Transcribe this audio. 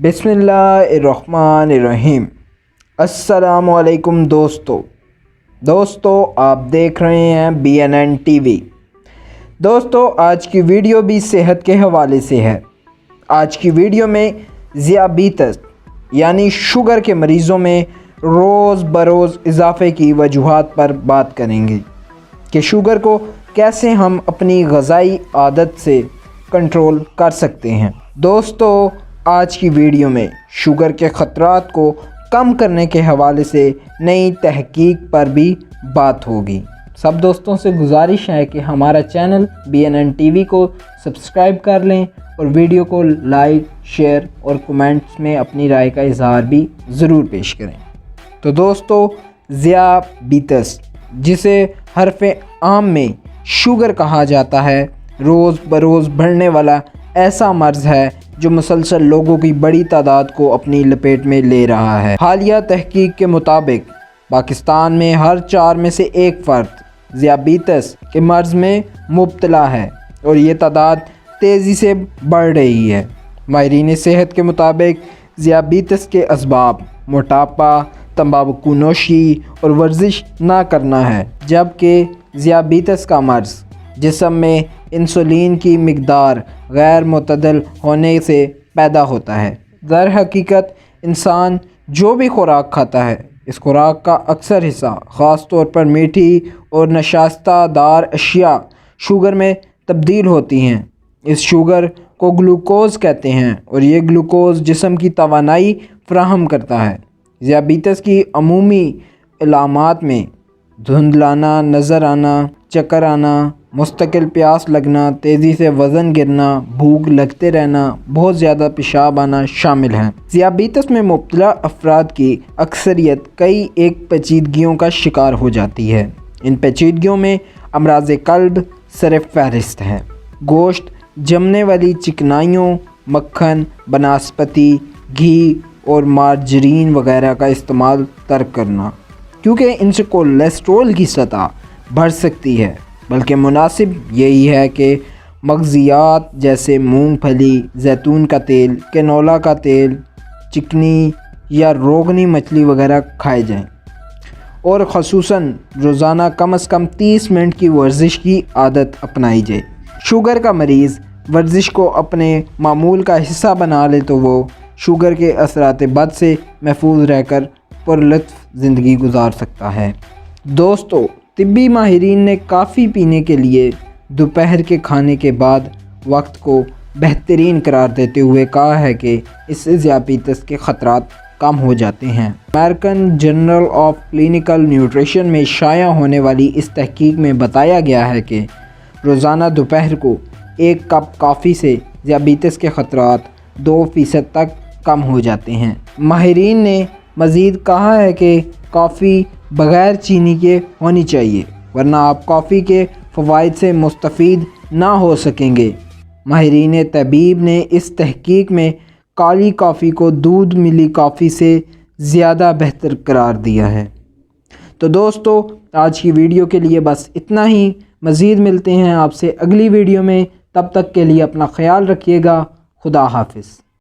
बिस्मिल्लाहिर्रहमानिर्रहीम। अस्सलामुअलैकुम दोस्तों आप देख रहे हैं BNN TV। दोस्तों आज की वीडियो भी सेहत के हवाले से है। आज की वीडियो में ज़ियाबीतस यानी शुगर के मरीज़ों में रोज़ बरोज़ इजाफ़े की वजूहात पर बात करेंगे कि शुगर को कैसे हम अपनी ग़िज़ाई आदत से कंट्रोल कर सकते हैं। दोस्तों आज की वीडियो में शुगर के ख़तरात को कम करने के हवाले से नई तहकीक पर भी बात होगी। सब दोस्तों से गुजारिश है कि हमारा चैनल BNN TV को सब्सक्राइब कर लें और वीडियो को लाइक, शेयर और कमेंट्स में अपनी राय का इजहार भी ज़रूर पेश करें। तो दोस्तों ज़ियाबीतस, जिसे हरफ़े आम में शुगर कहा जाता है, रोज़ बरोज़ बढ़ने वाला ऐसा मर्ज़ है जो मुसलसल लोगों की बड़ी तादाद को अपनी लपेट में ले रहा है। हालिया तहकीक के मुताबिक पाकिस्तान में हर 4 में से 1 फ़र्द ज़ियाबीतस के मर्ज़ में मुब्तला है और ये तादाद तेज़ी से बढ़ रही है। माहिरीन सेहत के मुताबिक ज़ियाबीतस के असबाब मोटापा, तंबाकू नोशी और वर्जिश ना करना है, जबकि ज़ियाबीतस का मर्ज़ जिस्म में इंसुलिन की मिक़दार गैर मुतदल होने से पैदा होता है। दर हकीकत इंसान जो भी खुराक खाता है, इस खुराक का अक्सर हिस्सा ख़ास तौर पर मीठी और नशास्तादार अशिया शुगर में तब्दील होती हैं। इस शुगर को ग्लूकोज़ कहते हैं और ये ग्लूकोज़ जिस्म की तवानाई फ़राहम करता है। ज़ियाबीतस की अमूमी इलामात में धुंधलाना नज़र आना, चक्कर आना, मुस्तकिल प्यास लगना, तेज़ी से वज़न गिरना, भूख लगते रहना, बहुत ज़्यादा पेशाब आना शामिल हैं। ज़ियाबीतस में मुब्तला अफराद की अक्सरियत कई एक पेचीदगियों का शिकार हो जाती है। इन पेचीदगियों में अमराज़ क़ल्ब सर फ़हरिस्त हैं। गोश्त, जमने वाली चिकनाइयों, मक्खन, बनास्पति, घी और मार्जरीन वगैरह का इस्तेमाल तर्क करना, क्योंकि इनसे कोलेस्ट्रॉल की सतह बढ़ सकती है। बल्कि मुनासिब यही है कि मग़ज़ियात जैसे मूंगफली, जैतून का तेल, कैनोला का तेल, चिकनी या रोगनी मछली वगैरह खाए जाएं और ख़ुसूसन रोज़ाना कम से कम 30 मिनट की वर्जिश की आदत अपनाई जाए। शुगर का मरीज़ वर्जिश को अपने मामूल का हिस्सा बना ले तो वो शुगर के असरात बद से महफूज रहकर पुरलुत्फ़ ज़िंदगी गुजार सकता है। दोस्तों तिब्बी माहिरीन ने काफ़ी पीने के लिए दोपहर के खाने के बाद वक्त को बेहतरीन करार देते हुए कहा है कि इससे ज़ियाबीतस के ख़तरात कम हो जाते हैं। American journal of clinical nutrition में शाया होने वाली इस तहकीक में बताया गया है कि रोज़ाना दोपहर को 1 कप कॉफ़ी से ज़ियाबीतस के ख़तरात 2% तक कम हो जाते हैं। माहिरीन ने मज़ीद कहा है कि कॉफ़ी बग़ैर चीनी के होनी चाहिए, वरना आप कॉफ़ी के फ़वाइद से मुस्तफ़ीद ना हो सकेंगे। माहिरीन तबीब ने इस तहकीक में काली कॉफ़ी को दूध मिली कॉफ़ी से ज़्यादा बेहतर करार दिया है। तो दोस्तों आज की वीडियो के लिए बस इतना ही। मज़ीद मिलते हैं आपसे अगली वीडियो में, तब तक के लिए अपना ख्याल रखिएगा। खुदा हाफ़िज़।